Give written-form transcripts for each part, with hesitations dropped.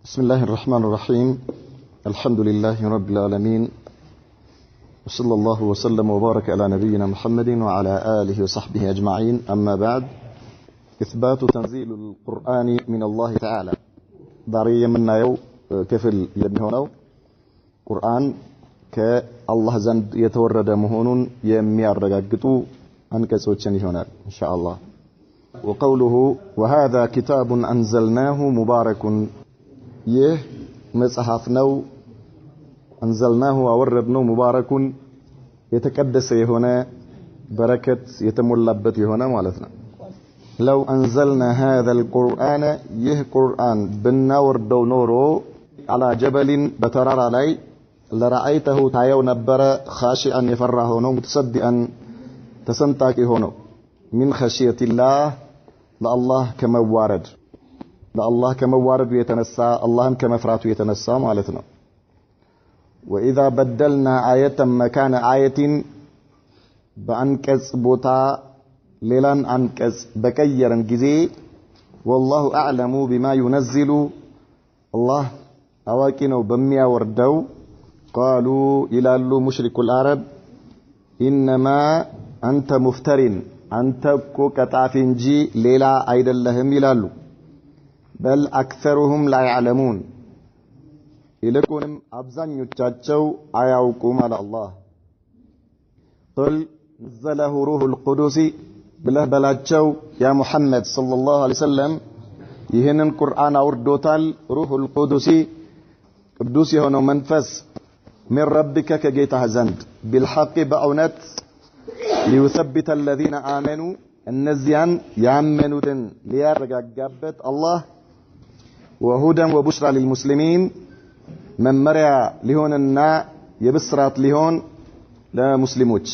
بسم الله الرحمن الرحيم. الحمد لله رب العالمين، وصلى الله وسلم وبارك على نبينا محمد وعلى آله وصحبه أجمعين. أما بعد، إثبات تنزيل القرآن من الله تعالى. ضريا منا يو كفل يمهونو قرآن كالله زند يتورد مهون يميار رقاقتو أنكسوتشن هنا إن شاء الله. وقوله وهذا كتاب أنزلناه مبارك، يه مصحفنو أنزلناه ووردنو مبارك يتقدس هنا بركة يتملبت هنا مالتنا. لو أنزلنا هذا القرآن يه قرآن بالنور دو نورو على جبل بترار علي لرأيته تايو نبر خاشئا يفره هنا متصدئا تسنتاكي هنا من خشية الله لله كما وارد لله كما وارد يتنسى الله كما فراتو يتنسى مالتنا. وإذا بدلنا آية مكان آية بأنكس بوتا ليلان أنكس بكيرا جزي والله أعلم بما ينزل الله أواكنوا بميا وردو قالوا إلى مشرك العرب إنما أنت مفترين أنت كتعفنجي ليلا عيد اللهم يلالو بل أكثرهم لا يعلمون إلكم أبزان يتشاتشو آيوكم على الله. قل نزله روح القدس بله بلاتشو يا محمد صلى الله عليه وسلم يهن القرآن أوردوتال روح القدس قدوس يهنو منفس من ربك كجيتها زند بالحق بأونت ليثبت الذين آمنوا النزيان يامنوا ليارجع جابت الله وهدى وبشرى للمسلمين من مريا لهون النا يبصرات لهون لا مسلموش.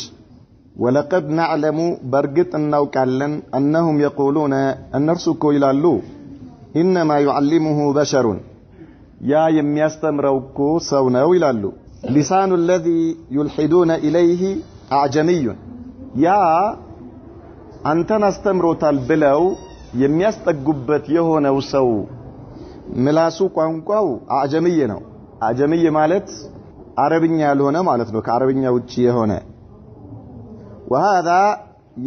ولقد نعلم برقت النو كالن أنهم يقولون أن نرسكوا إلى اللو إنما يعلمه بشر يا يميستمروكو سوناو إلى اللو لسان الذي يلحدون إليه أعجمي يا أنت نستمروت البلو يميستقبت يهون وسو ملاسو قانقاو أعجمي نو أعجمي مالت عربية لهنا مالت نو كعربية وجيه هنا. وهذا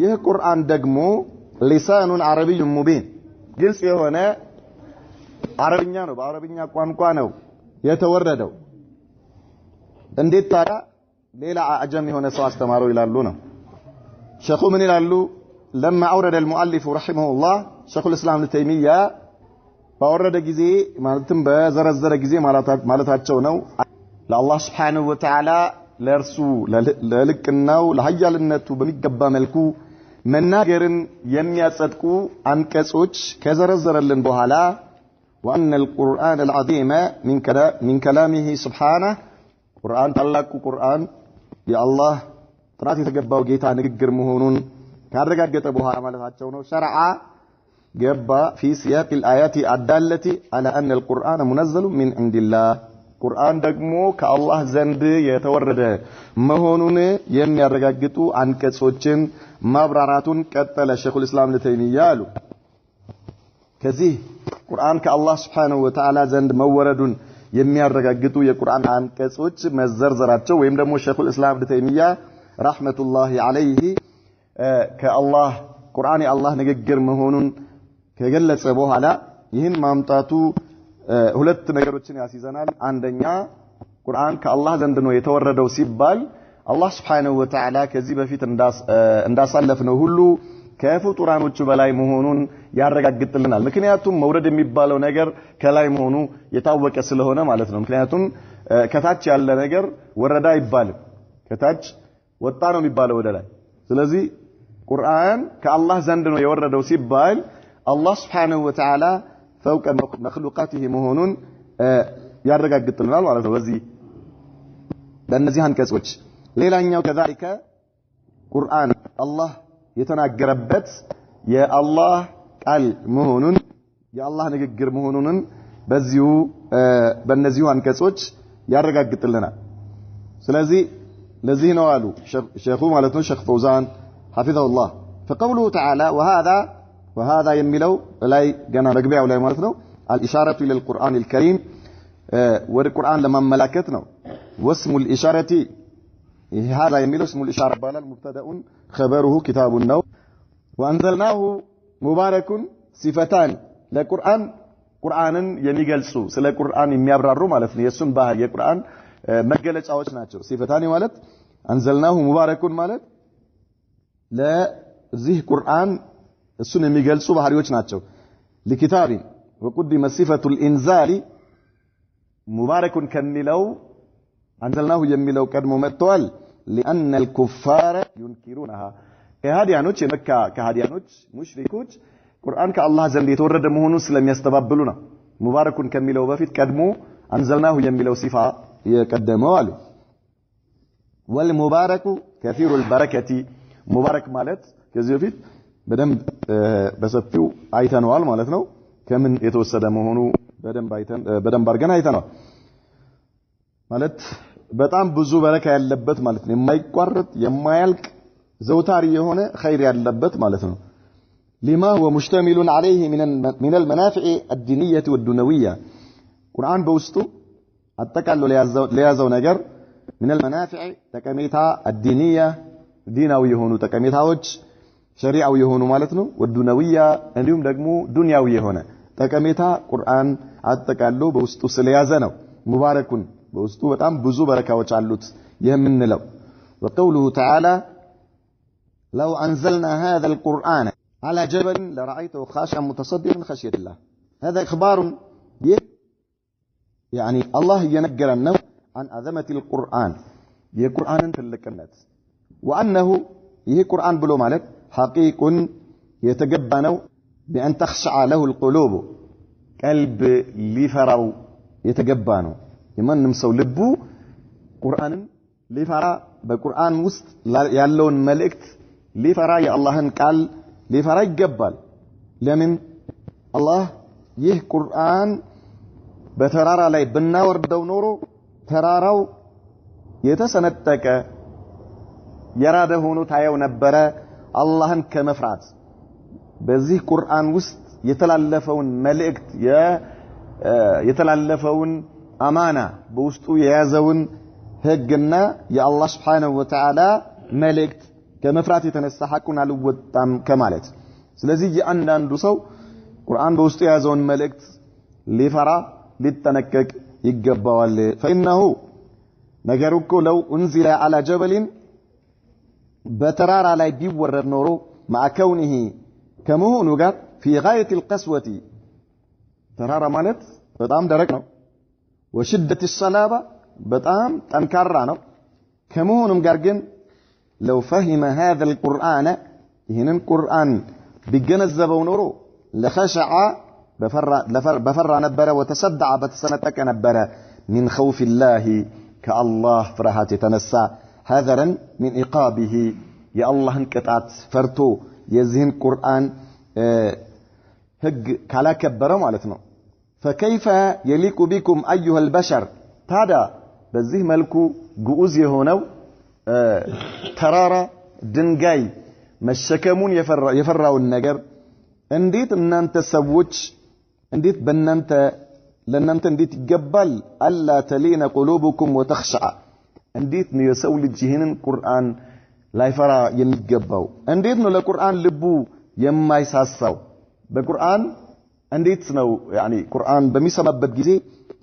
يه قرآن دقمو لسان عربي مبين جنس هنا عربية نو بعربية قانقانو يتوردو انديت تارا ليلة أعجمي هنا سواس تمارو إلى اللونة. شيخو من إلى اللو لما أورد المؤلف رحمه الله شيخ الإسلام ابن تيمية فأورد جزي مالتم بزرزر جزي مالتاتشو نو لله سبحانه وتعالى لرسو للكناو لهيال النتو بميقبا ملكو من ناقرن يمياسدكو أنكسوش كزرزر لنبوهالا وأن القرآن العظيم من كلامه سبحانه قرآن تلاكو قرآن يا الله تراتي تقباو جيتا نقر مهونون كارقات جيتا بوهالا مالتاتشو نو شرعا جبا في سياق الآيات الدالة على أن القرآن منزل من عند الله. قرآن دقمو كالله زند يتورد مهونون يمي الرقاقتو عن كتسوچن مبراراتون كتل الشيخ الإسلام ابن تيمية كذيه قرآن كالله سبحانه وتعالى زند موردون يمي الرقاقتو يقرآن عن كتسوچ مزرزراتشو ويمدمو الشيخ الإسلام ابن تيمية رحمة الله عليه كالله قرآن الله نقر مهونون ከገለጸ በኋላ ይህን ማምጣቱ ሁለት ነገሮችን ያስይዘናል። አንደኛ ቁርአን ከአላህ ዘንድ ነው የተወረደው ሲባል አላህ Subhanahu Wa Ta'ala ከዚህ በፊት እንዳሳለፍነው ሁሉ ከፍጡራኖቹ በላይ መሆኑን ያረጋግጥልናል። ምክንያቱም መውረድ የሚባለው ነገር ከላይ መሆኑ የታወቀ ስለሆነ ማለት ነው። ምክንያቱም ከታች ያለ ነገር ወረዳ አይባልም፣ ከታች ወጣ ነው የሚባለው ወደ ላይ። ስለዚህ ቁርአን ከአላህ ዘንድ ነው የወረደው ሲባል الله سبحانه وتعالى فوق مخلوقاته مهونون يرغغطلنا ማለት ነው። በዚህ በእነዚህ አንቀጾች ሌላኛው كذلك ቁርአን አላህ የተናገረበት የአላህ ቃል መሆኑን የአላህ ንግግር መሆኑን በዚሁ በእነዚህ አንቀጾች ያረጋግጥልናል። ስለዚህ ለዚህ ነው አሉ ሼኹ ማለት ነው ሼኽ ፈውዛን حفظه الله فقوله تعالى وهذا يميلو لاي جنا مغبياو لاي معناتنو الاشاره الى القران الكريم ወደ ቁርአን ለማመላከት ነው ወስሙል ኢሻረቲ هذا የሚለው اسم الاشاره ባላል مبتدأ خبره كتاب ነው وانزلناه مبارك صفتان ለቁርአን ቁርአንን የሚገልጹ ስለ ቁርአን የሚያብራሩ ማለት ነው የሱን ባህር የቁርአን መገለጫዎች ናቸው صفتان ማለት انزلناه مبارك ማለት ለዚህ ቁርአን እሱን የሚገልጹ ባህሪዎች ናቸው لكتاب وقدم صفه الانزال مبارك ከሚለው አንዘልናሁ የሚለው ቀድሞ መጥቷል لأن الكفار ينكرونها ከሃዲያኖች የመካ ከሃዲያኖች ሙሽሪኮች ቁርአን ከአላህ ዘንድ የተወረደ መሆኑን ስለሚያስተባብሉ ነው ሙባረኩን ከሚለው በፊት ቀድሞ አንዘልናሁ የሚለው ሲፋ የቀደመው አሉ والمبارك كثير البركه ሙባረክ ማለት ከዚህ በፊት በሰፊው አይተነዋል ማለት ነው ከምን የተወሰደ መሆኑ በደንብ አድርገን አይተነዋል ማለት በጣም ብዙ በረካ ያለበት ማለት ነው የማይቋረጥ የማያልቅ ዘውታሪ የሆነ ኸይር ያለበት ማለት ነው لما هو مشتمل عليه من المنافع الدينيه والدنيويه ቁርአን በውስጡ አጠቃሎ ለያዘው ነገር من المنافع ጠቀሜታ الدينيه ዲናዊ የሆኑ ጠቀሜታዎች ሸሪዓዊ የሆኑ ማለት ነው والدنيويه እንዲሁም ደግሞ ዱንያዊ የሆነ ጠቀሜታ ቁርአን አጠቃሎ በውስጡ ስለያዘ ነው ሙባረኩን በውስጡ በጣም ብዙ በረካዎች አሉት የምንለው وقوله تعالى لو أنزلنا هذا القرآن على جبل لرأيته خاشعا متصدعا من خشية الله هذا إخبار يعني الله ينقرنا عن عظمة القرآن የቁርአን ትልቅነት وأنه ይህ ቁርአን ብሎ ማለት حقيق የተገባ ነው بأن تخشع له القلوب قلب ሊፈራው የተገባ ነው የማንም ሰው ልቡ ቁርአንን ሊፈራ በቁርአን ውስጥ ያለውን መልእክት ሊፈራ የአላህን ቃል ሊፈራ ይገባል ለምን አላህ ይህ ቁርአን በተራራ ላይ ብናወርደው ኖሮ ተራራው የተሰነጠቀ የራደ ሆኖ ታየው ነበረ አላህን ከመፍራት በዚህ ቁርአን ውስጥ የተላለፈውን መልእክት የተላለፈውን አማና በውስጡ የያዘውን ህግና የአላህ Subhanahu Wa Ta'ala መልእክት ከመፍራት የተነሳ ሐቁን አልወጣም ከማለት ስለዚህ የአንዳንዱ ሰው ቁርአን በውስጡ የያዘውን መልእክት ሊፈራ ሊጠነቀቅ ይገባዋል فإنه ነገሩኮ ለው እንዚለ على جبل በተራራ ላይ ቢወረድ ኖሮ مع كونه ከመሆኑ ጋር في غاية القسوة ተራራ ማለት በጣም ደረቅ ነው وشدة الصلابة በጣም ጠንካራ ነው ከመሆኑም ጋር ግን لو فهم هذا القرآن ይህንን ቁርአን ቢገነዘበው ኖሮ لخشع በፈራ ነበረ وتصدع በተሰነጠቀ ነበረ من خوف الله كالله ፍርሃት የተነሳ حذرا من عقابه የአላህን ቅጣት ፈርቶ የዚህን ቁርአን ህግ ካላከበረ ማለት ነው فكيف يليق بكم أيها البشر ታዲያ በዚህ መልኩ ግዑዝ የሆነው ተራራ ድንጋይ መሸከሙን የፈራውን ነገር እንዴት እናንተ ሰዎች እንዴት ለእናንተ እንዴት ይገባል አላ ተሊነ قلوبكم وتخشع እንዴት ነው የሰው ልጅ ይህንን ቁርአን ላይፈራ የሚገባው እንዴት ነው ለቁርአን ልቡ የማይሳሳው በቁርአን እንዴት ነው يعني ቁርአን በሚሰማበት ጊዜ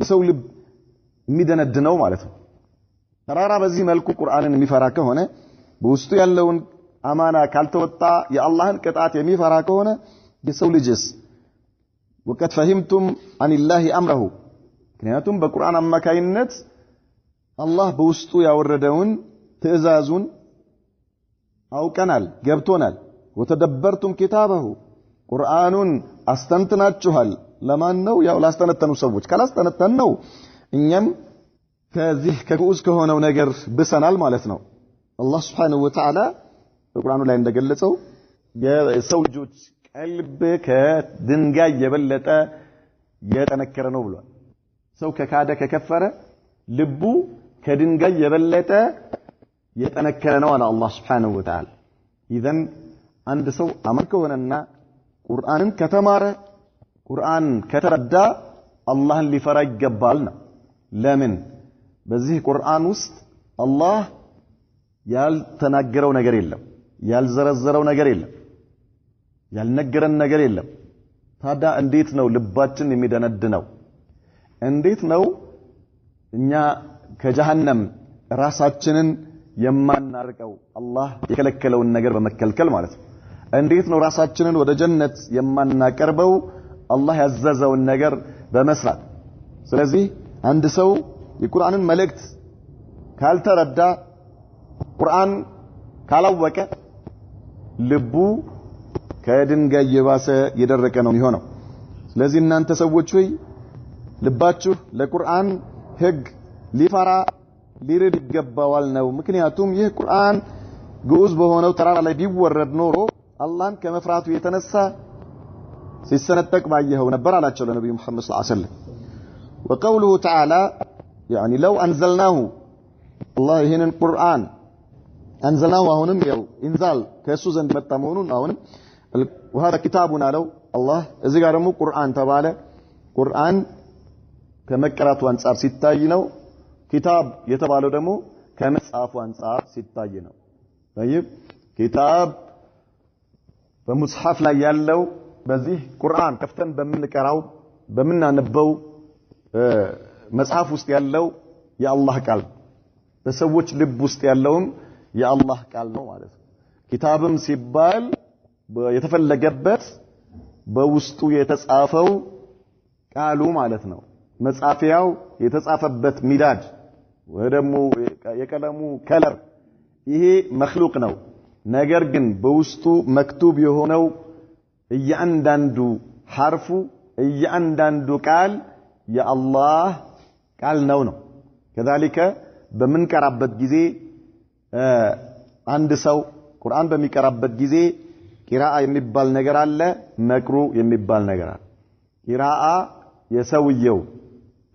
የሰው ልብ የሚደነድነው ማለት ነው ተራራ በዚህ መልኩ ቁርአንን የሚፈራ ከሆነ በውስጡ ያለውን አማና ካልተወጣ የአላህን ቅጣት የሚፈራ ከሆነ የሰው ልጅስ ወቀት ፈህምቱም عن الله امره ምክንያቱም በቁርአን አማካይነት አላህ በውስጡ ያወረደውን ትእዛዙን አውቀናል ገብቶናል ወተደበርቱም ኪታበሁ ቁርአኑን አስተንትናችኋል ለማን ነው ያው ላስተነተኑ ሰዎች ካላስተነተን ነው እኛም ከዚህ ከግዑዝ ከሆነው ነገር ብሰናል ማለት ነው አላህ Subhanahu Wa Ta'ala በቁርአኑ ላይ እንደገለጸው የሰው ልጆች ቀልብ ከድንጋይ የበለጠ የጠነከረ ነው ብሏል ሰው ከካደ ከከፈረ ልቡ ከድንጋይ የበለጠ የጠነከረ ነው አለ አላህ Subhanahu Wa Ta'ala ኢዘን አንድ ሰው አማኝ ከሆነና ቁርአንን ከተማረ ቁርአን ከተረዳ አላህን ሊፈራ ይገባል ነው ለምን በዚህ ቁርአን ውስጥ አላህ ያልተናገረው ነገር የለም ያልዘረዘረው ነገር የለም ያልነገረን ነገር የለም ታዲያ እንዴት ነው ልባችን የሚደነድነው እንዴት ነው እኛ ከጀሃነም ራሳችንን የማናርቀው አላህ የከለከለውን ነገር በመከልከል ማለት ነው እንዴት ነው ራሳችንን ወደ ጀነት የማናቀርበው አላህ ያዘዘውን ነገር በመስራት ስለዚህ አንድ ሰው የቁርአንን መልእክት ካልተረዳ ቁርአን ካላወቀ ልቡ ከድንጋይ የባሰ የደረቀ ነው የሚሆነው ስለዚህ እናንተ ሰዎች ሆይ ልባችሁ ለቁርአን ህግ ሊፈራ ሊረድ ይገባዋል ነው ምክንያቱም ይህ ቁርአን ግዑዝ በሆነው ተራራ ላይ ቢወረድ ኖሮ አላህን ከመፍራቱ የተነሳ ሲሰነጠቅ ባየኸው ነበር አላቸው ለነብዩ መሐመድ ሰለላሁ ዐለይሂ ወሰለም وقوله تعالى يعني لو انزلناه الله هنا القرآن انزلناه አሁንም ያው ኢንዛል ከሱ ዘንድ መጣ መሆኑን አሁንም وهذا كتابنا لو الله እዚህ ጋር ደግሞ ቁርአን ተባለ ቁርአን ከመቀራቱ አንፃር ሲታይ ነው ኪታብ የተባለው ደግሞ ከመጽሐፉ አንፃር ሲታይ ነው طيب ኪታብ በሙስሐፍ ላይ ያለው በዚህ ቁርአን ከፍተን በመንቀራው በመናነበው መጽሐፍ ውስጥ ያለው የአላህ ቃል በሰዎች ልብ ውስጥ ያለውም የአላህ ቃል ነው ማለት ነው ኪታብም ሲባል የተፈለገበት በውስጡ የተጻፈው ቃሉ ማለት ነው መጻፊያው የተጻፈበት ሚዳድ ወደሞ የቀለሙ ከለር ይሄ መخلوቅ ነው ነገር ግን በውስጡ መክቱብ የሆነው እያንዳንዱ ሐርፉ እያንዳንዱ ቃል የአላህ ቃል ነው كذلك በምንቀራበት ጊዜ አንድ ሰው ቁርአን በሚቀራበት ጊዜ ቂራአ የሚባል ነገር አለ መቅሩ የሚባል ነገር አለ ቂራአ የሰውየው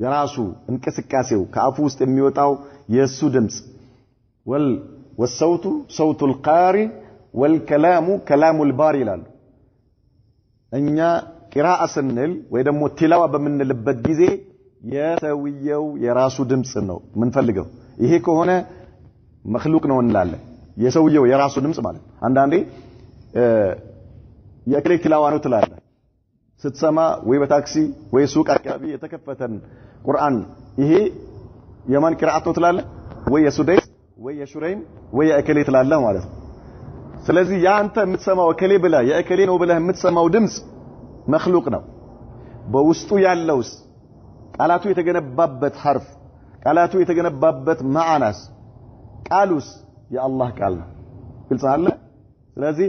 የራሱ እንቅስቃሴው ከአፉ ውስጥ የሚወጣው የሱ ድምጽ والصوت صوت القارئ والكلام كلام الباري ይላሉ እኛ ቂራአ ስንል ወይ ደግሞ ቲላዋ በመንልበት ጊዜ የሰውየው የራሱ ድምጽ ነው ምን ፈልገው ይሄ ከሆነ መخلوቅ ነው እንላለን የሰውየው የራሱ ድምጽ ማለት አንዳንዴ የክሌ ቲላዋ ነው ትላለህ ስትሰማ ወይ በታክሲ ወይ ሱቅ አካባቢ የተከፈተን ቁርአን ይሄ የማን ቂራአት ነው ትላለህ ወይ የሱደይስ ወይ የሹረይም ወይ የእከሌ ትላለህ ማለት ነው ስለዚህ ያንተ የምትሰማው እከሌ ብላ የእከሌ ነው ብለህ የምትሰማው ድምጽ መخلوቅ ነው በውስጡ ያለውስ ቃላቱ የተገነባበት ሐርፍ ቃላቱ የተገነባበት ማዕናስ ቃሉስ የአላህ ቃል ነው ግልጽ አለ ስለዚህ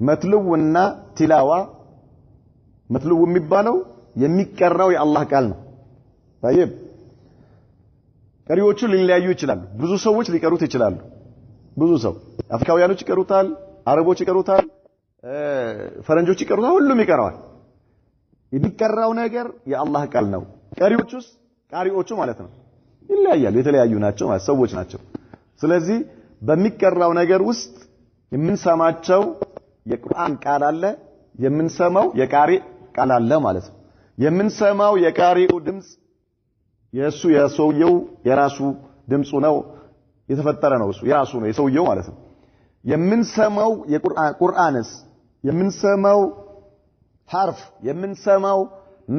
መትሉውና ቲላዋ መትሉው የሚባለው የሚቀራው የአላህ ቃል ነው طيب ቀሪዎቹ ሊለያዩ ይችላሉ ብዙ ሰዎች ሊቀሩት ይችላሉ ብዙ ሰው አፍሪካውያኖች ይቀሩታል አረቦች ይቀሩታል ፈረንጆች ይቀሩታል ሁሉም ይቀራዋል የሚቀራው ነገር የአላህ ቃል ነው ቀሪዎቹስ ቃሪዎቹ ማለት ነው ይለያያሉ የተለያዩ ናቸው ማለት ሰዎች ናቸው ስለዚህ በሚቀራው ነገር ውስጥ የምንሰማቸው የቁርአን ቃል አለ የምንሰማው የቃሪ ቃል አለ ማለት ነው የምንሰማው የቃሪው ድምጽ የሱ የሰውየው የራሱ ድምጹ ነው የተፈጠረ ነው እሱ የራሱ ነው የሰውየው ማለት ነው የምንሰማው የቁርአንስ የምንሰማው ሐርፍ የምንሰማው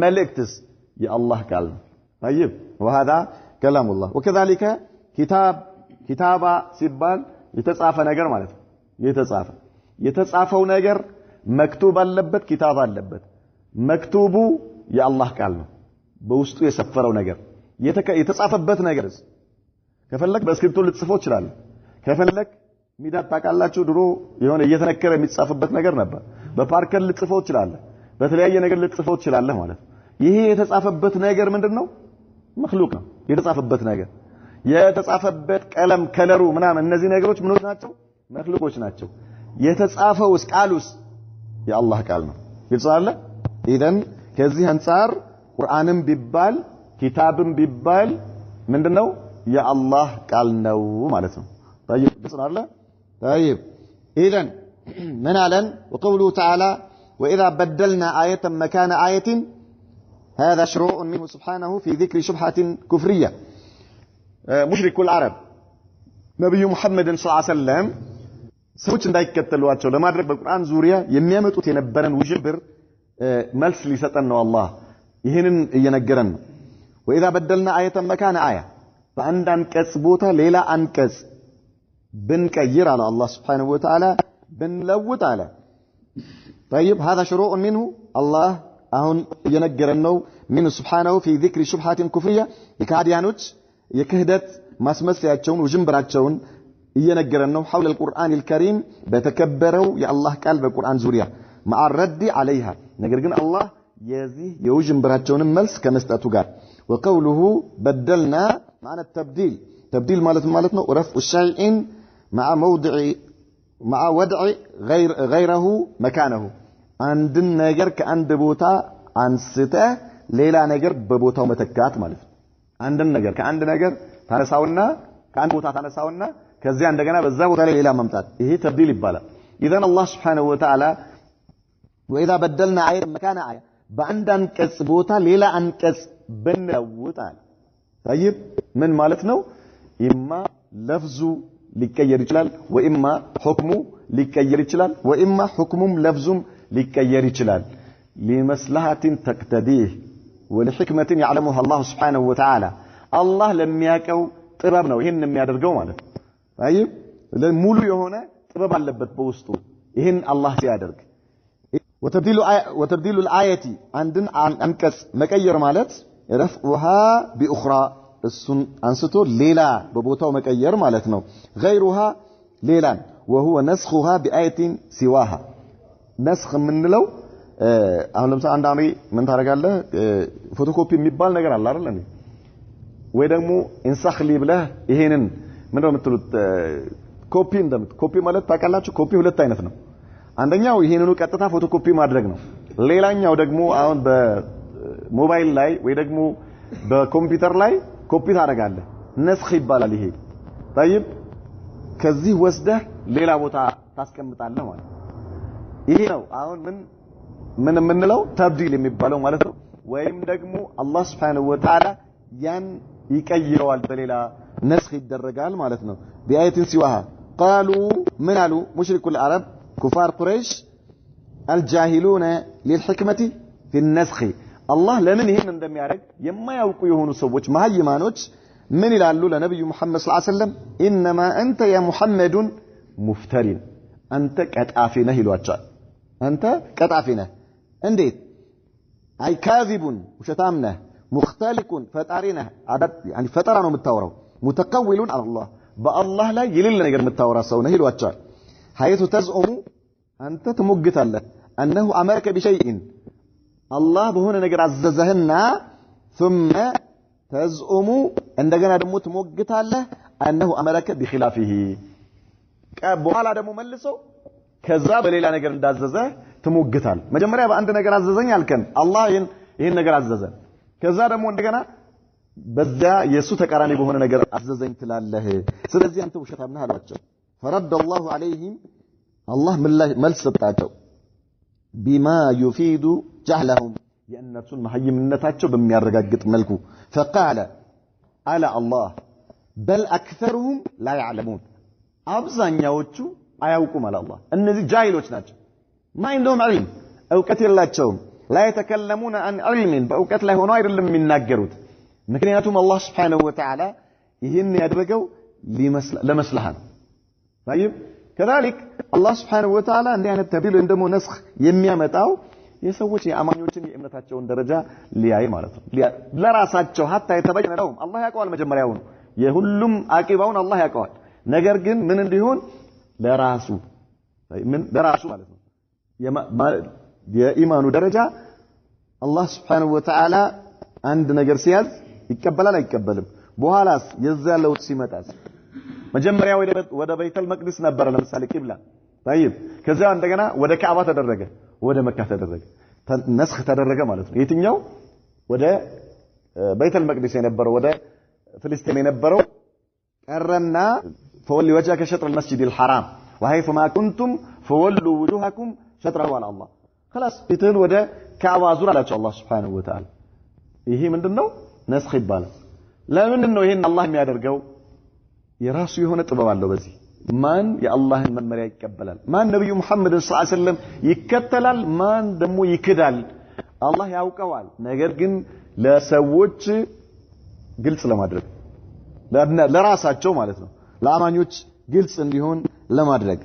መልእክትስ የአላህ ቃል ነው طيب وهذا كلام الله وكذلك كتابا ሲባል የተጻፈ ነገር ማለት ነው የተጻፈው ነገር መክቱብ አለበት ኪታብ አለበት መክቱቡ የአላህ ቃል ነው በውስጡ የሰፈረው ነገር የተጻፈበት ነገርስ ከፈለክ በእስክሪፕቶ ልጽፈው ይችላል ከፈለክ ሚዳት ታቃላችሁ ድሮ የሆነ እየተነከረ የሚጻፍበት ነገር ነበር በፓርከር ልጽፈው ይችላል በተለያየ ነገር ልጽፈው ይችላል ማለት ይሄ የተጻፈበት ነገር ምንድነው መخلوቅ ነው የተጻፈበት ነገር የተጻፈበት ቀለም ከለሩ ምናምን እነዚህ ነገሮች ምኖች ናቸው መخلوቆች ናቸው የተጻፈውስ ቃሉስ የአላህ ቃል ነው ይልጻለ ኢደን ከዚህ አንፃር ቁርአንም ቢባል ኪታብም ቢባል ምንድነው የአላህ ቃል ነው ማለት ነው طيب بسم طيب اذا من علن وقوله تعالى واذا بدلنا ايه مكان ايه هذا شروع منه سبحانه في ذكر شبهة كفرية مشرك العرب نبي محمد صلى الله عليه وسلم ሰዎች እንዳይከተሏቸው ለማድረግ በቁርአን ዙሪያ የሚያመጡት የነበረን ውዥብር መልስ ሊሰጠን ነው አላህ ይሄንን እየነገረን ነው وإذا بدلنا آية مكان آية فعند አንቀጽ ቦታ ሌላ አንቀጽ ብንቀይር على الله سبحانه وتعالى ብንለውጥ አለ طيب هذا شروع منه الله አሁን እየነገረን ነው من سبحانه في ذكر شبهات كفرية የካዲያኖች የክህደት ማስመሰያቸውን ውዥንብራቸውን እየነገረን ነው حول القرآن الكريم በተከበረው የአላህ ቃል በቁርአን ዙሪያ مع الرد عليها ነገር ግን አላህ የዚህ የውዥንብራቸውን መልስ ከመስጠቱ ጋር وقوله بدلنا معنى التبديل تبديل ማለት ነው رفع الشيء مع وضع غيره مكانه አንድን ነገር ከአንድ ቦታ አንስተህ ሌላ ነገር በቦታው መተካት ማለት ነው አንድን ነገር ከአንድ ነገር ታነሳውና ከአንድ ቦታ ታነሳውና ከዚያ እንደገና በዛ ቦታ ላይ ሌላ ማምጣት ይሄ ተብዲል ይባላል اذا الله سبحانه وتعالى واذا بدلنا آية مكان آية በአንድ አንቀጽ ቦታ ሌላ አንቀጽ ብንለውጣል طيب ምን ማለት ነው ኢማ ለፍዙ ሊቀየር ይችላል ወኢማ ሁክሙ ሊቀየር ይችላል ወኢማ ሁክሙም ለፍዙም ሊቀየር ይችላል لمصلحة تقتضيه ولحكمة يعلمها الله سبحانه وتعالى الله ለሚያቀው ጥበብ ነው ይሄን የሚያደርገው ማለት ነው طيب ሙሉ የሆነ ጥበብ አለበት በውስጡ ይሄን አላህ ሲያደርግ وتبديل الآية عندن አንቀጽ መቀየር ማለት رفعها بأخرى እሱን አንስቶ ሌላ በቦታው መቀየር ማለት ነው غيرها ሌላን وهو نسخها بآية سواها نسخ ምንለው አሁን ለምሳሌ አንዳንዴ ምን ታደርጋለህ ፎቶኮፒ የሚባል ነገር አለ አይደል እንዴ ወይ ደግሞ ኢንሳኽሊ ብለህ ይሄንን ምንድነው የምትሉት ኮፒ ኮፒ ማለት ታውቃላችሁ ኮፒ ሁለት አይነት ነው አንደኛው ይሄንኑ ቀጥታ ፎቶኮፒ ማድረግ ነው ሌላኛው ደግሞ አሁን በሞባይል ላይ ወይ ደግሞ በኮምፒውተር ላይ ኮፒ ታደርጋለህ ነስኽ ይባላል ይሄ طيب ከዚህ ወስደህ ሌላ ቦታ ታስቀምጣለህ ማለት ይሄ ነው አሁን ምን የምንለው ተብዲል የሚባለው ማለት ነው ወይም ደግሞ አላህ Subhanahu Wa Ta'ala ያን ይቀይረዋል በሌላ ነስኽ ይደረጋል ማለት ነው بآية سواها قالوا من قالوا مشرك العرب كفار قريش الجاهلون للحكمة في النسخ الله لمن ይሄን እንደሚያደርግ የማያውቁ የሆኑ ሰዎች ማህይማኖች ምን ይላሉ ለነብዩ መሐመድ ሰለላሁ ዐለይሂ ወሰለም انما انت يا محمد مفترين አንተ ቀጣፊ ነህ ይሏቸዋል አንተ ቀጣፊ ነህ እንዴት አይ ካዚቡን ውሸታም ነህ ሙختلقون ፈጣሪ ነህ يعني ፈጠራ ነው የምታወራው متقولون على الله በአላህ ላይ የሌለ ነገር የምታወራ ሰው ነህ ይሏቸዋል حيث تزعم አንተ ትሞግታለህ انه امرك بشيء الله በሆነ ነገር አዘዘህና ثم تزعم እንደገና ደግሞ ትሞግታለህ انه امرك بخلافه በኋላ ደግሞ መልሰው ከዛ በሌላ ነገር እንዳዘዘ ትሞግታል መጀመሪያ በአንድ ነገር አዘዘኝ አልከን አላህ ይሄን ነገር አዘዘ ከዛ ደግሞ እንደገና በዛ የሱ ተቃራኒ በሆነ ነገር አዘዘኝ ትላለህ ስለዚህ አንተ ውሸታም ነህ አላቸው فرد الله عليهم الله መልስ ሰጣቸው بما يفيد جهلهم የእነሱን መሐይምነታቸው በሚያረጋግጥ መልኩ فقال على الله بل اكثرهم لا يعلمون አብዛኛዎቹ አያውቁም አለ አላህ እነዚህ ጃሂሎች ናቸው ማይንዶም ዒልም እውቀት የላቸውም لا يتكلمون عن علم በእውቀት ላይ ሆነው አይደለም የሚናገሩት ምክንያቱም አላህ Subhanahu Wa Ta'ala ይሄን ያደረገው ለመስለሃ طيب كذلك الله سبحانه وتعالى እንዲህ አይነት ተብዲል እንደሞ ነስኽ የሚያመጣው የሰዎች የአማኞችን የእምነታቸውን ደረጃ ሊያይ ማለት ነው ለራሳቸው hatta የተበየነ ነው አላህ ያውቀዋል መጀመሪያው የሁሉም አቂባውን አላህ ያውቀዋል ነገር ግን ምን እንዲሆን ለራሱ ማለት ነው የኢማኑ ደረጃ አላህ Subhanahu Wa Ta'ala አንድ ነገር ሲያዝ ይቀበላል አይቀበልም በኋላስ የዛ ለውጥ ሲመጣስ መጀመሪያ ወደ ቤተል መቅደስ ነበር ለምሳሌ ቂብላ طيب ከዛ እንደገና ወደ ካዕባ ተደረገ ወደ መካ ተደረገ ነስኽ ተደረገ ማለት ነው የትኛው ወደ ቤተል መቅደስ የነበረው ወደ ፍልስጤም የነበረው ቀረና فولي وجهك شطر المسجد الحرام وحيث ما كنتم فولوا وجوهكم شطره على الله خلاص بيتن وده كعبة زور على الله سبحانه وتعالى ይሄ ምንድነው ነስኽ ይባላል ለምንድነው ይሄን አላህ የሚያደርገው የራሱ የሆነ ጥበብ አለው በዚህ ማን የአላህን መመሪያ ይቀበላል ማን ነብዩ መሐመድ ሰለላሁ ዐለይሂ ወሰለም ይከተላል ማን ደግሞ ይክዳል አላህ ያውቀዋል ነገር ግን ለሰዎች ግልጽ ለማድረግ ለራሳቸው ማለት ነው ለአማኞች ግልጽ እንዲሆን ለማድረግ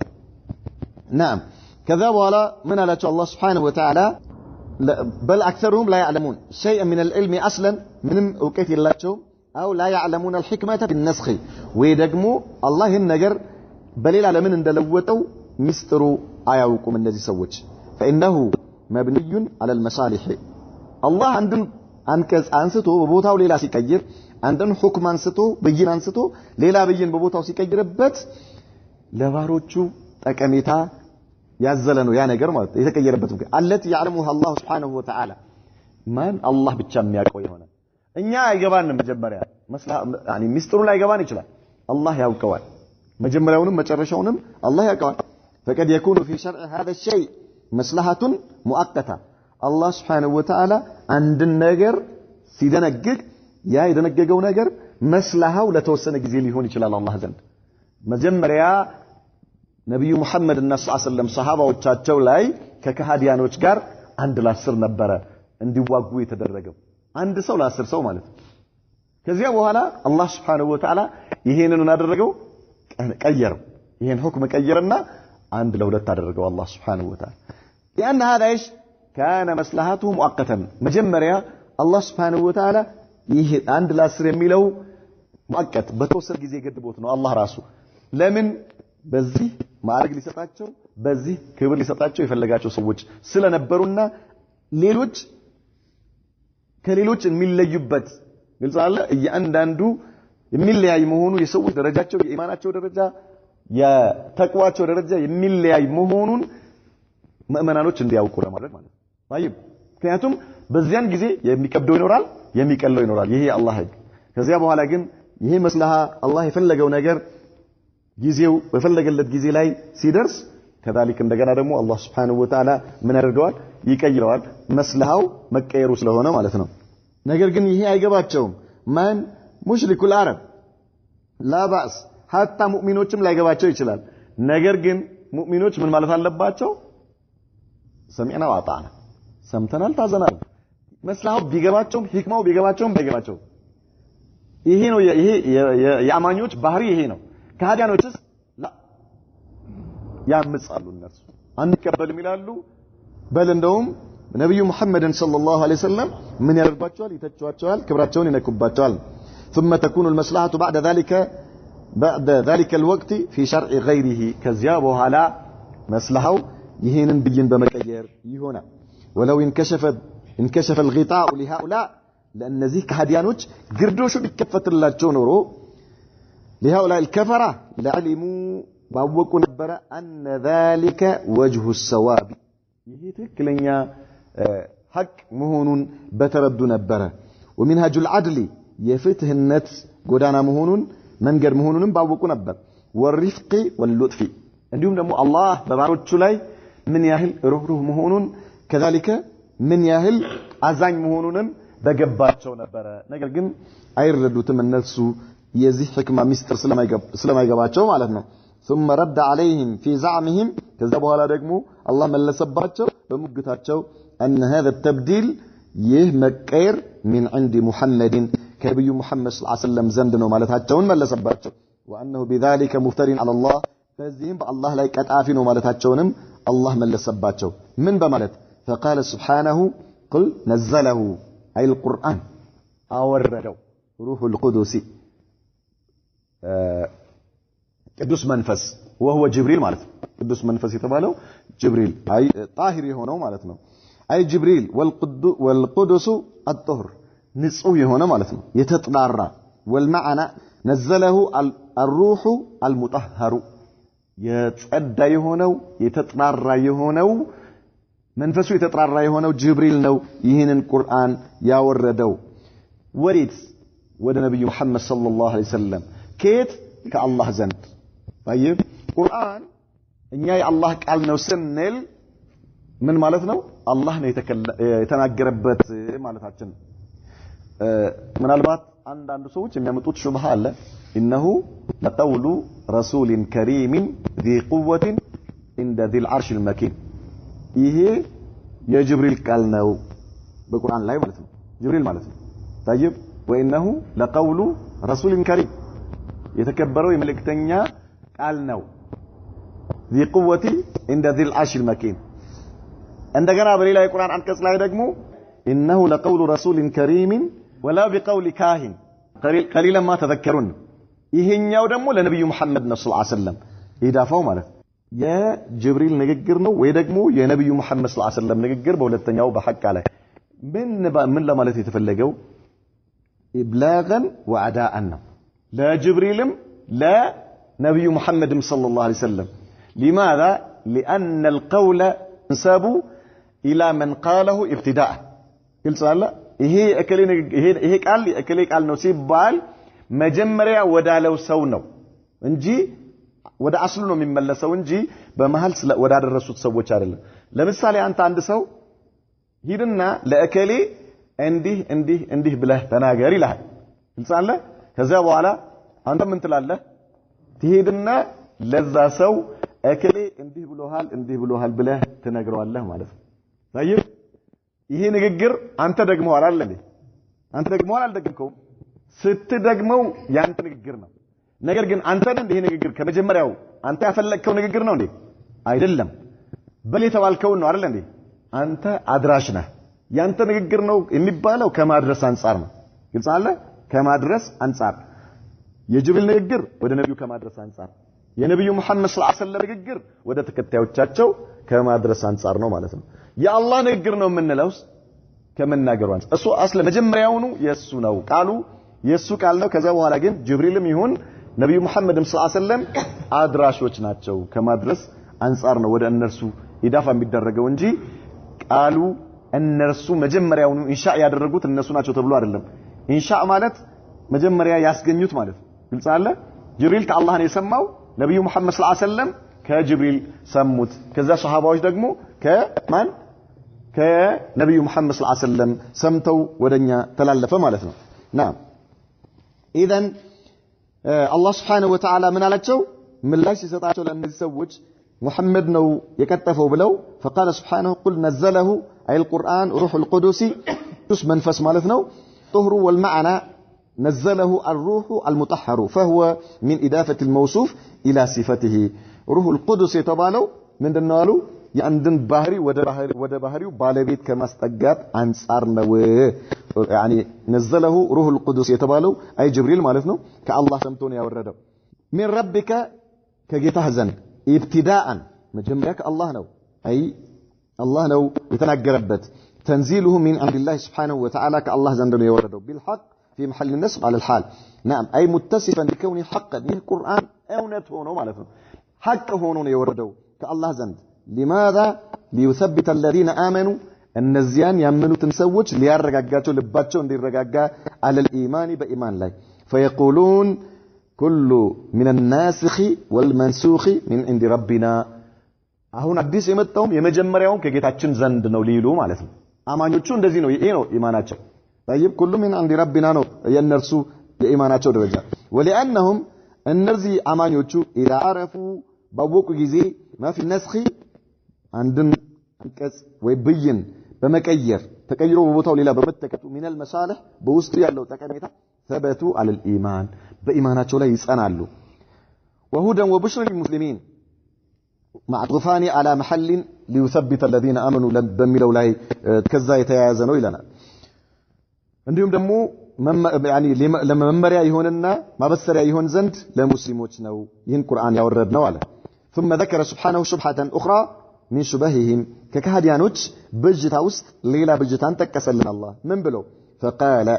نعم كذا ولا من على الله سبحانه وتعالى بل أكثرهم لا يعلمون شيئا من العلم أصلا من أوقات الله أو لا يعلمون الحكمة بالنسخ ويدقموا الله النجر بليل على من اندلوتوا مستروا آيوكم الذي سوت فإنه مبني على المصالح الله عندن أنكز أنستو ببوتاو ليلا سيكير عندن حكم أنستو بيين أنستو ليلا بيين ببوتاو سيكير بات لباروتشو تكميتا ያዘለነው ያ ነገር ማለት የተቀየረበት አለት ያዕለሙها الله سبحانه وتعالى ማን አላህ ብቻ የሚያውቀው የሆነ እኛ አይገባንም መጀመሪያ يعني ሚስጥሩ ላይ ገባን ይችላል አላህ ያውቀዋል መጀመሪያውንም መጨረሻውንም አላህ ያውቀዋል فقد يكون في شرع هذا الشيء مصلحة مؤقتة الله سبحانه وتعالى عند ነገር ሲደነግግ ያ የደነገገው ነገር መስላሃው ለተወሰነ ጊዜ ሊሆን ይችላል አላህ ዘንድ መጀመሪያ ነብዩ መሐመድ እና ሰለላሁ ሰሃባዎቻቸው ላይ ከከሃዲያኖች ጋር አንድ ለ10 ነበረ እንዲዋጉ የተደረገው አንድ ሰው ለ10 ሰው ማለት ከዚያ በኋላ አላህ Subhanahu Wa Ta'ala ይሄንን አደረገው ቀየረው ይሄን ሁክም ቀየረና አንድ ለ2 አደረገው አላህ Subhanahu Wa Ta'ala لأن هذا ايش كان مصلحته مؤقتا መጀመሪያ አላህ Subhanahu Wa Ta'ala ይሄ አንድ ለ10 የሚለው ሙአቀት በተወሰነ ጊዜ ገድቦት ነው አላህ ራሱ ለምን በዚህ ማዕረግ ሊሰጣቸው በዚህ ክብር ሊሰጣቸው የፈለጋቸው ሰዎች ስለነበሩና ሌሎች ከሌሎች የሚለዩበት ግልጽ አለ እያንዳንዱ የሚለያይ መሆኑ የሰዎች ደረጃቸው የኢማናቸው ደረጃ የተቅዋቸው ደረጃ የሚለያይ መሆኑን ሙእመናኖች እንዲያውቁ ለማድረግ ማለት ነው طيب ምክንያቱም በዚያን ጊዜ የሚከብደው ይኖራል የሚቀለው ይኖራል ይሄ አላህ ህግ ከዚያ በኋላ ግን ይሄ መስላሃ አላህ የፈለገው ነገር ጊዜው በፈለገለት ጊዜ ላይ ሲደርስ ከذلك እንደገና ደግሞ አላህ Subhanahu Wa Ta'ala ምን ያደርገዋል ይቀይረዋል መስላሃው መቀየሩ ስለሆነ ማለት ነው ነገር ግን ይሄ አይገባቸውም ማን ሙሽሪኩል አረብ لا باس حتى ሙእሚኖችም ላይገባቸው ይችላል ነገር ግን ሙእሚኖች ምን ማለት አለባቸው ሰሚዕና ወአጣዕና ሰምተናል ታዘናል መስላሃው ቢገባቸውም ሂክማው ቢገባቸውም ባይገባቸውም ይሄ ነው ይሄ የአማኞች ባህሪ ይሄ ነው ከሃዲያኖችስ ላ ያምጻሉ እነሱ አንቀበልም ይላሉ በል እንደውም ነብዩ መሐመድን ሰለላሁ ዐለይሂ ወሰለም ምን ያደርባቸዋል ይተቻቸዋል ክብራቸውን ይነኩባቸዋል ثم تكون المصلحة بعد ذلك الوقت في شرع غيره ከዚያ በኋላ መስላሃው ይሄንን ብይን በመቀየር ይሆናል ولو انكشف الغطاء لهؤلاء ለእነዚህ ከሃዲያኖች ግርዶሹ ቢከፈትላቸው ኖሮ لهؤلاء الكفرة لعلموا باوقوا نبرة أن ذلك وجه السواب يهي تكلنيا حق مهون بتردو نبرة ومنهج العدل يفتح النت قدانا مهون منقر مهون باوقوا نبر والرفق واللطف عندهم نمو الله ببارو تشلاي من ياهل روح مهون كذلك من ياهل أزاين مهون بقباتشو نبرة نقل قم أيردو تمنسو የዚህ ህክማ ሚስጥር ስለማይገባቸው ማለት ነው ثم رد عليهم في زعمهم ከዛ በኋላ ደግሞ አላህ መለሰባቸው በሙግታቸው ان هذا التبديل ይህ መቀየር من عند محمد ከነብዩ መሐመድ ሰለላሁ ዐለይሂ ወሰለም ዘንድ ነው ማለታቸውን መለሰባቸው وانه بذلك مفتر على الله በዚህም በአላህ ላይ ቀጣፊ ነው ማለታቸውንም አላህ መለሰባቸው ምን በማለት فقال سبحانه قل نزله اي القرآن አወረደው روح القدس ቅዱስ መንፈስ وهو جبريل ማለት ነው ቅዱስ መንፈስ የተባለው ጅብሪል አይ ጣሂር የሆነው ማለት ነው አይ ጅብሪል والقدس الطهر ንጹህ የሆነ ማለት ነው የተጣራ والمعنى نزله الروح المطهر የጸዳ የሆነው የተጣራ የሆነው መንፈሱ የተጣራ የሆነው ጅብሪል ነው ይህንን ቁርአን ያወረደው ወሪት ወደ ነብዩ መሐመድ ሰለላሁ ዐለይሂ ወሰለም كيت كالله زند طيب قرآن إني الله قال نوسنل من مالتنا الله يتناقربت مالتاتنا ምናልባት አንዳንድ ሰዎች የሚያመጡት ሹብሃ አለ إنه لقول رسول كريم ذي قوة عند ذي العرش المكين ይሄ የጅብሪል ቃል ነው በቁርአን ላይ ማለት ነው ጅብሪል ማለት ነው طيب وانه لقول رسول كريم የተከበረው የመልእክተኛ ቃል ነው ذي قوة عند ذي العرش المكين እንደገና በሌላ የቁርአን አንቀጽ ላይ ደግሞ إنه لقول رسول كريم ولا بقول كاهن قليلا ما تذكرون ይሄኛው ደግሞ ለነብዩ መሐመድ ሰለላሁ ዐለይሂ ወሰለም ኢዳፋው ማለት የጅብሪል ንግግር ነው ወይ ደግሞ የነብዩ መሐመድ ሰለላሁ ዐለይሂ ወሰለም ንግግር በሁለተኛው በሐቅ ላይ ምን ለማለት የተፈለገው ኢብላغን ወአዳአን ነው ለጅብሪልም ለነብዩ መሐመድም ሰለላሁ ዐለይሂ ወሰለም لماذا لان القول انسب الى من قاله ابتداء ግልጽ አለ ይሄ ቃል ነው ሲባል መጀመሪያ ወዳለው ሰው ነው እንጂ ወደ አስሉ ነው የሚመለሰው እንጂ በመሃል ወዳደረሱት ሰዎች አይደለም ለምሳሌ አንተ አንድ ሰው ሂድና ለእከሌ እንዲህ ብለህ ተናገር ይላል ግልጽ አለ ከዛ በኋላ አንተ ምን ትላለህ ትሄድና ለዛ ሰው እከሌ እንዲህ ብሎሃል ብለህ ትነግረዋለህ ማለት ነው ታየህ ይሄ ንግግር አንተ ደግሞ አላለ አንተ ደግሞ አልደግምከው ስትደግመው ያንተ ንግግር ነው ነገር ግን አንተ ይሄ ንግግር ከመጀመሪያው አንተ ያፈለከው ንግግር ነው እንዴ አይደለም በል የተባልከው ነው አይደል እንዴ አንተ አድራሽ ነህ ያንተ ንግግር ነው የሚባለው ከማድረስ አንፃር ነው ግልጽ አለ ከማድረስ አንፃር የጅብሪል ንግግር ወደ ነብዩ ከማድረስ አንፃር የነብዩ መሐመድ ሰለላሁ ዐለይሂ ወሰለም ንግግር ወደ ተከታዮቻቸው ከማድረስ አንፃር ነው ማለት ነው የአላህ ንግግር ነው የምንለው ከመናገሩ አንፃር እሱ አስለ መጀመሪያውኑ የሱ ነው ቃሉ የሱ ቃል ነው ከዛ በኋላ ግን ጅብሪልም ይሁን ነብዩ መሐመድም ሰለላሁ ዐለይሂ ወሰለም አድራሾች ናቸው ከማድረስ አንፃር ነው ወደ እነርሱ ኢዳፋ የሚደረገው እንጂ ቃሉ እነርሱ መጀመሪያውኑ ኢንሻ ያደረጉት እነሱ ናቸው ተብሎ አይደለም ኢንሻ ማለት መጀመሪያ ያስገኙት ማለት ግልጽ አለ ጅብሪል ከአላህ ነው የሰማው ነብዩ መሐመድ ሰለላሁ ዐለይሂ ወሰለም ከጅብሪል ሰሙት ከዛ ሱሐባዎች ደግሞ ከማን ከነብዩ መሐመድ ሰለላሁ ዐለይሂ ወሰለም ሰምተው ወደኛ ተላለፈ ማለት ነው نعم اذا الله سبحانه وتعالى من አላቸው ምላሽ ሲሰጣቸው ለእነዚህ ሰዎች محمد ነው የከተፈው ብለው فقال سبحانه قل نزله اي القران روح القدس ቅዱስ መንፈስ ማለት ነው طهر والمعنى نزله الروح المطهر فهو من اضافه الموصوف الى صفته روح القدس የተባለው ምንድነው አሉ የአንድን ባህሪ ወደ ባህሪው ባለቤት ከማስጠጋት አንፃር ነው يعني نزله روح القدس የተባለው አይ ጅብሪል ማለት ነው ከአላህ ሰምቶ ነው ያወረደው من ربك ከጌታህ ዘንድ ابتداء መጀመሪያ ከአላህ ነው አይ አላህ ነው የተናገረበት تنزيله من عند الله سبحانه وتعالى كالله زند ነው የወረደው بالحق في محل النصب على الحال نعم اي متصفا بكونه حقا ይህ ቁርአን እውነት ሆኖ ማለት ነው ሐቅ ሆኖ ነው የወረደው ከአላህ ዘንድ لماذا ليثبت الذين آمنوا እነዚያን ያመኑትን ሰዎች ሊያረጋጋቸው ልባቸው እንዲረጋጋ على الإيمان በኢማን ላይ فيقولون كل من الناسخ والمنسوخ من عند ربنا አሁን አዲስ የመጣውም የመጀመሪያውን ከጌታችን ዘንድ ነው ሊሉ ማለት ነው አማኞቹ እንደዚህ ነው ይሄ ነው ኢማናቸው طيب كل من عند ربنا ነው የነርሱ የኢማናቸው ደረጃ ولانهم እነዚህ አማኞቹ اذا عرفوا ባወቁ ጊዜ ما في النسخ አንድን አንቀጽ ወይ ብይን በመቀየር ተቀይሮ በቦታው ሌላ በመተከቱ من المصالح በውስጡ ያለው ጠቀሜታ ثبتوا على الايمان በኢማናቸው ላይ ይጸናሉ وهدى وبشرى للمسلمين معطوفان على محل ليثبت الذين امنوا በሚለው ላይ ከዛ የተያያዘ ነው ይለናል እንዲሁም ደግሞ يعني ለመመሪያ ይሆንና ማበሰሪያ ይሆን ዘንድ ለሙስሊሞች ነው ይህን ቁርአን ያወረድ ነው አለ ثم ذكر سبحانه شبهة اخرى من شبههم ككهديانوች በጅታ ውስጥ ሌላ በጅታን ተከሰልን አላህ ምን ብሎ فقال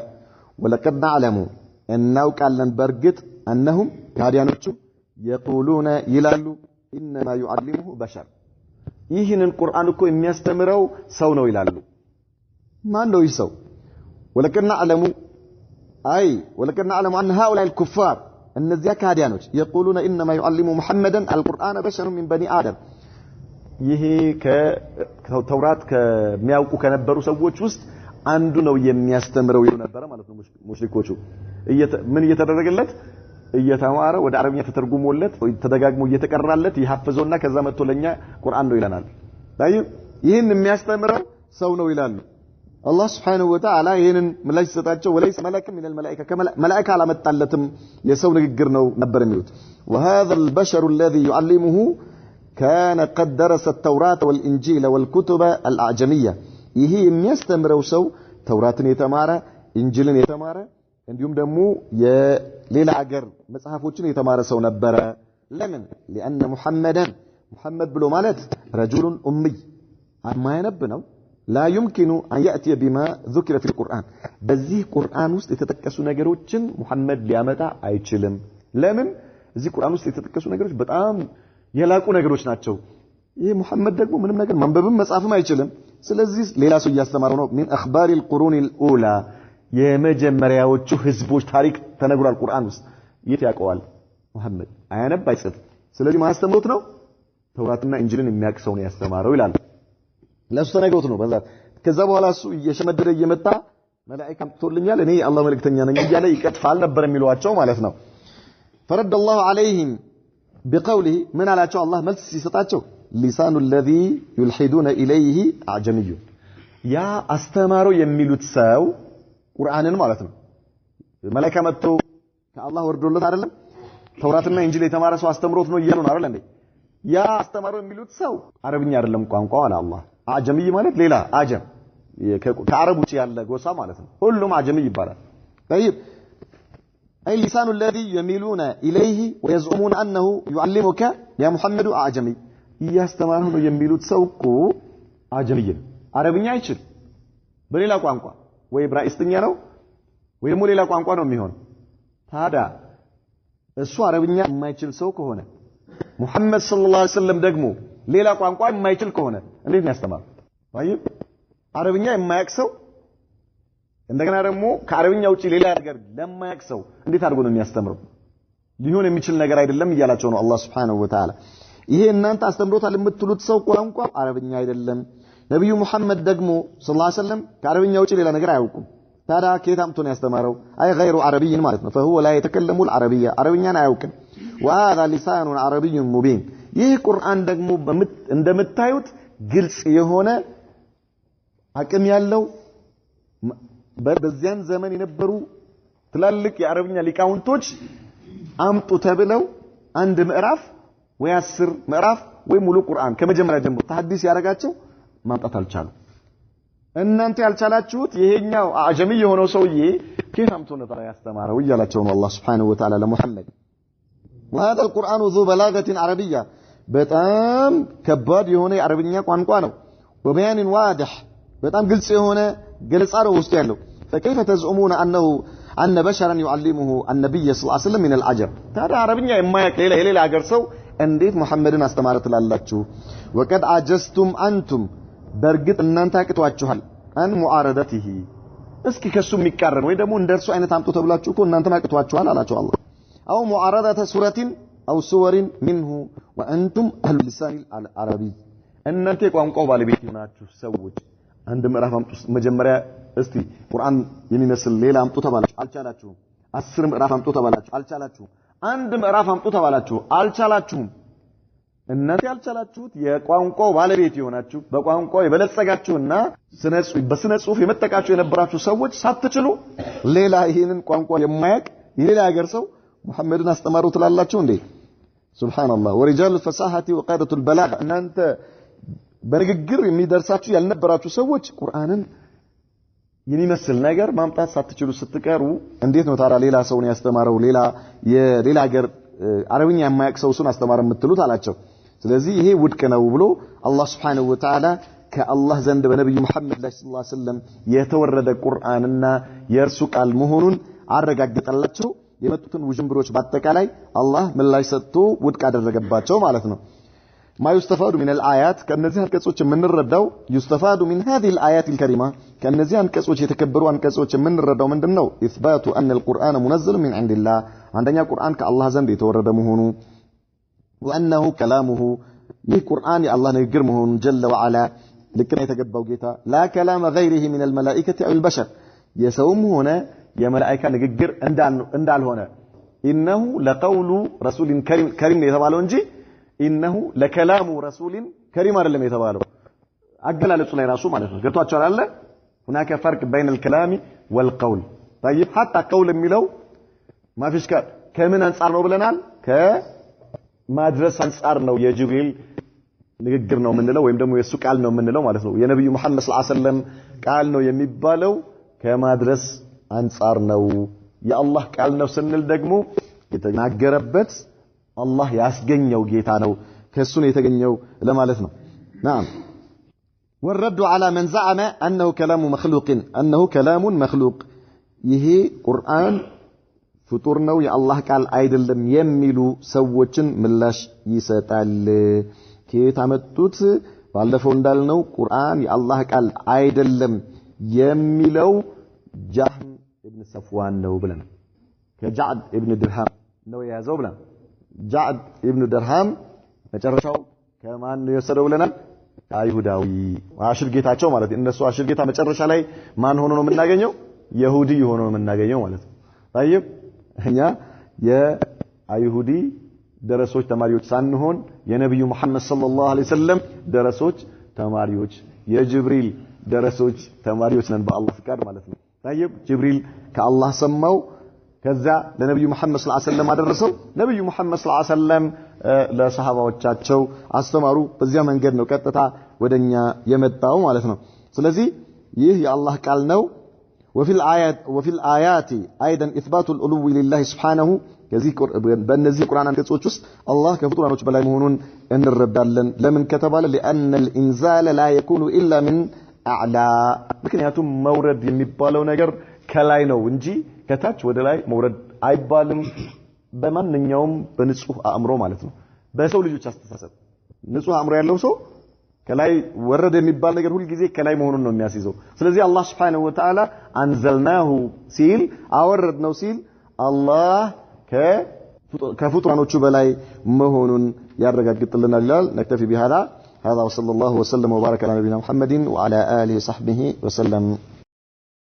ولقد نعلم እናውቃለን በርግጥ انهم ከሃዲያኖቹ يقولون ይላሉ انما يعلمه بشر ይህንን ቁርአን እኮ የሚያስተምረው ሰው ነው ይላሉ ማን ነው ይህ ሰው ولقد نعلم ان هؤلاء الكفار እነዚያ ከሃዲያኖች يقولون انما يعلم محمدا القرآن بشر من بني آدم ይሄ ከተውራት ከሚያውቁ ከነበሩ ሰዎች ውስጥ አንዱ ነው የሚያስተምረው ይሉ ነበር ማለት ነው ሙሽሪኮቹ ምን እየተደረገለት እየተማረ ወደ አረብኛ ተተርጉሞለት ተደጋግሞ እየተቀራለት ይሐፈዘውና ከዛ መጥቶ ለኛ ቁርአን ነው ይለናል ታዲያ ይሄን የሚያስተምረው ሰው ነው ይላሉ አላህ Subhanahu Wa Ta'ala ይሄንን ምላሽ ሰጣቸው ወለይስ መላእክም من الملائكه ከመላእክት አላመጣለትም የሰው ንግግር ነው ነበር የሚሉት وهذا البشر الذي يعلمه كان قد درس التوراة والإنجيل والكتب الأعجمية ይሄ የሚያስተምረው ሰው ተውራትን የተማረ ኢንጂልን የተማረ እንዲሁም ደግሞ የሌላ ሀገር መጽሐፎችን የተማረ ሰው ነበር ለምን لأن محمد ብሎ ማለት رجل أمي ማያነብ ነው لا يمكن أن يأتي بما ذكر في القرآن በዚህ ቁርአን ውስጥ የተጠቀሱ ነገሮችን ሙሐመድ ሊያመጣ አይችልም ለምን እዚህ ቁርአን ውስጥ የተጠቀሱ ነገሮች በጣም የላቁ ነገሮች ናቸው ይሄ ሙሐመድ ደግሞ ምንም ነገር ማንበብም መጻፍም አይችልም ስለዚህ ሌላ ሰው ያስተማረው ነው من اخبار القرون الاولى የመጀመሪያዎቹ ህዝቦች ታሪክ ተነግሯል ቁርአን ውስጥ የት ያቀዋል ሙሐመድ አያነብ አይጽፍ ስለዚህ ማስተምሮት ነው ተውራትና ኢንጂልን የሚያቅሰው ነው ያስተማረው ይላል ለሱ ተነግሮት ነው በዛ ከዛ በኋላ እሱ እየሸመደደ እየመጣ መላእክት አምጥቶልኛል እኔ አላህ መልእክተኛ ነኝ እያለ ይቀጥፋል ነበር የሚሏቸው ማለት ነው فرد الله عليهم بقوله من አላቸው አላህ መልስ ሲሰጣቸው لسان الذي يلحدون اليه اعجمي ያ አስተማረው የሚሉት ሰው ቁርአንን ማለት ነው መላእክት መጥቶ ከአላህ ወርዶለት አይደለም ተውራትና ኢንጂል የተማረ ሰው አስተምሮት ነው ይያሉ ነው አይደል እንዴ ያ አስተማረው የሚሉት ሰው አረብኛ አይደለም ቋንቋው አለ አላህ አጀሚ ማለት ሌላ አጀም ከአረብ ውጪ ያለ ጎሳ ማለት ነው ሁሉም አጀሚ ይባላል طيب اي لسان الذي يميلون اليه ويزعمون انه يعلمك يا محمد اعجمي ያስተማረው ነው የሚሉት ሰው እኮ አጀሚ አረብኛ አይችል በሌላ ቋንቋ ወይ ዕብራይስጥኛ ነው ወይ ደግሞ ሌላ ቋንቋ ነው የሚሆን ታዲያ እሱ አረብኛ የማይችል ሰው ከሆነ ሙሐመድ ሰለላሁ ዐለይሂ ወሰለም ደግሞ ሌላ ቋንቋ የማይችል ከሆነ እንዴት ነው ያስተማረው طيب አረብኛ የማያውቅ ሰው እንደገና ደግሞ ከአረብኛ ውጪ ሌላ ነገር ለማያውቅ ሰው እንዴት አድርጎ ነው የሚያስተምረው ሊሆን የሚችል ነገር አይደለም እያላቸው ነው አላህ Subhanahu Wa Ta'ala ይሄ እናንተ አስተምሮታል የምትሉት ሰው ቋንቋ አረብኛ አይደለም ነብዩ መሐመድ ደግሞ ሰለላሁ ዐለይሂ ወሰለም ከአረብኛ ውጪ ሌላ ነገር አያውቁም ታዲያ ከየት አምጥቶ ነው ያስተማረው አይ غير عربي ማለት ነው فهو لا يتكلم العربيه አረብኛን አያውቅም وهذا لسان عربي مبين ይህ ቁርአን ደግሞ እንደምታዩት ግልጽ የሆነ አቅም ያለው በዚያን ዘመን የነበሩ ትላልቅ የአረብኛ ሊቃውንቶች አምጡ ተብለው አንድ ምዕራፍ ወይ 10 ምዕራፍ ወይ ሙሉ ቁርአን ከመጀመሪያ ጀምሮ ተሐዲስ ያረጋቸው ማምጣት አልቻሉም እናንተ ያልቻላችሁት ይሄኛው አጀሚ የሆነው ሰውዬ ከየት አምጥቶ ነበር ያስተማረው እያላቸው ነው አላህ Subhanahu Wa Ta'ala ለሙሐመድ وهذا القرآن ذو بلاغة عربية በጣም ከባድ የሆነ የአረብኛ ቋንቋ ነው وبيان واضح በጣም ግልጽ የሆነ ገለጻ ነው ውስጥ ያለው فكيف تزعمون أن بشرا يعلمه النبي صلى الله عليه وسلم من العجب ታዲያ አረብኛ የማያውቅ ሌላ ሀገር ሰው እንዴት ሙሐመድን አስተማረው ትላላችሁ وقد عجزتم أنتم በርግጥ እናንተ አቅቷችኋል አን ሙዓረደቲሂ እስኪ ከሱ የሚቃረን ወይ ደግሞ እንደርሱ አይነት አምጡ ተብላችሁ እኮ እናንተ አቅቷችኋል አላቸው አላህ أو معارضة سورة أو سور منه وأنتم أهل اللسان العربي እናንተ ቋንቋው ባለቤት ናችሁ ሰዎች አንድ ምዕራፍ አምጡ መጀመሪያ እስቲ ቁርአን የሚመስል ሌላ አምጡ ተባላችሁ አልቻላችሁም 10 ምዕራፍ አምጡ ተባላችሁ አልቻላችሁም አንድ ምዕራፍ አምጡ ተባላችሁ አልቻላችሁም እናንተ ያልቻላችሁት የቋንቋው ባለቤት ይሆናችሁ በቋንቋው የበለጸጋችሁና በስነ ጽሁፍ የመጠቃችሁ የነበራችሁ ሰዎች ሳትችሉ ሌላ ይሄንን ቋንቋ የማያውቅ የሌላ ሀገር ሰው ሙሐመድን አስተማረው ትላላችሁ እንዴ ሱብሃንአላህ ወሪጃል الفصاحه وقاده البلاغه እናንተ በንግግር የሚደርሳችሁ ያልነበራችሁ ሰዎች ቁርአንን የሚመስል ነገር ማምጣት ሳትችሉ ስትቀሩ እንዴት ነው ታዲያ ሌላ ሰው ነው ያስተማረው ሌላ ሀገር አረብኛ የማያውቅ ሰው እሱን አስተማረ የምትሉት አላቸው ስለዚህ ይሄ ውድቅ ነው ብሎ አላህ Subhanahu Wa Ta'ala ከአላህ ዘንድ በነብዩ መሐመድ ሰለላሁ ዐለይሂ ወሰለም የተወረደ ቁርአንና የእርሱ ቃል መሆኑን አረጋግጠላቸው የመጡትን ውጅንብሮች በአጠቃላይ አላህ ምላሽ ሰጥቶ ውድቅ አደረገባቸው ማለት ነው ما يستفاد من الآيات كأنزي هنكسوش من الردو يستفاد من هذه الآيات الكريمة كأنزي هنكسوش يتكبروا هنكسوش من الردو من دمنو إثبات أن القرآن منزل من عند الله عندنا القرآن كالله زند يتورد مهونو وأنه كلامه للقرآن الله نجر مهون جل وعلا لكن يتقبوا جيتا لا كلام غيره من الملائكة أو البشر يسوم هنا يا ملائكة نجر اندال هنا إنه لقول رسول كريم يتبالون جي إنه لكلام رسول كريم لم يتبالون أقل على سنة رسول مالك قلتوا أتشار الله هناك فرق بين الكلام والقول طيب حتى قول ميلو ما فيش كمن أنصار نو بلنال كما درس أنصار نو يا جبريل ንግግር ነው የምንለው ወይም ደግሞ የሱ ቃል ነው የምንለው ማለት ነው የነብዩ መሐመድ ሰለላሁ ዐለይሂ ወሰለም ቃል ነው የሚባለው ከማድረስ አንፃር ነው የአላህ ቃል ነው ስንል ደግሞ የተናገረበት አላህ ያስገኘው ጌታ ነው ከሱ ነው የተገኘው ለማለት ነው نعم والرد على من زعم انه كلام مخلوق ይሄ ቁርአን ፍጡር ነው የአላህ ቃል አይደለም የሚሉ ሰዎችን ምላሽ ይሰጣል كيف عملتوت ባለፈው እንዳልነው ቁርአን የአላህ ቃል አይደለም የሚለው ጃህም ኢብኑ ሰፍዋን ነው ብለን ከጃዕድ ኢብኑ ድርሃም ነው የያዘው ብለን ጃዕድ ኢብኑ ድርሃም መጨረሻው ከማን ነው የወሰደው ብለናል አይሁዳዊ አሽር ጌታቸው ማለት እነሱ አሽር ጌታ መጨረሻ ላይ ማን ሆኖ ነው የምናገኘው ይሁዲ ሆኖ ነው የምናገኘው ማለት ነው طيب እኛ የአይሁዲ ደረሶች ተማሪዎች ሳንሆን የነብዩ መሐመድ ሰለላሁ ዐለይሂ ወሰለም ደረሶች ተማሪዎች የጅብሪል ደረሶች ተማሪዎች ነን በአላህ ፍቃድ ማለት ነው طيب ጅብሪል ከአላህ ሰማው ከዛ ለነብዩ መሐመድ ሰለላሁ ዐለይሂ ወሰለም አደረሰው ነብዩ መሐመድ ሰለላሁ ዐለይሂ ወሰለም ለሰሃባዎቻቸው አስተማሩ በዚያ መንገድ ነው ቀጥታ ወደኛ የመጣው ማለት ነው ስለዚህ ይህ የአላህ ቃል ነው وفي الآيات أيضا إثبات الألو لله سبحانه በእነዚህ ቁርአን አንቀጾች ውስጥ አላህ ከፍጡራኖች በላይ መሆኑን እንረዳለን ለምን ከተባለ لأن الإنزال لا يكون إلا من أعلى ምክንያቱም መውረድ የሚባለው ነገር ከላይ ነው እንጂ ከታች ወደ ላይ መውረድ አይባልም በማንኛውም በንጹህ አእምሮ ማለት ነው በሰው ልጆች አስተሳሰብ ንጹህ አእምሮ ያለው ሰው ከላይ ወረደ የሚባል ነገር ሁሉ ጊዜ ከላይ መሆኑን ነው የሚያስይዘው ስለዚህ አላህ Subhanahu Wa Ta'ala አንዘልናሁ ሲል አወረድነው ሲል አላህ ከፍጡራኖቹ በላይ መሆኑን ያረጋግጥልናል ይላል نكتفي بهذا وصلى الله وسلم وبارك على نبينا محمد وعلى آله وصحبه وسلم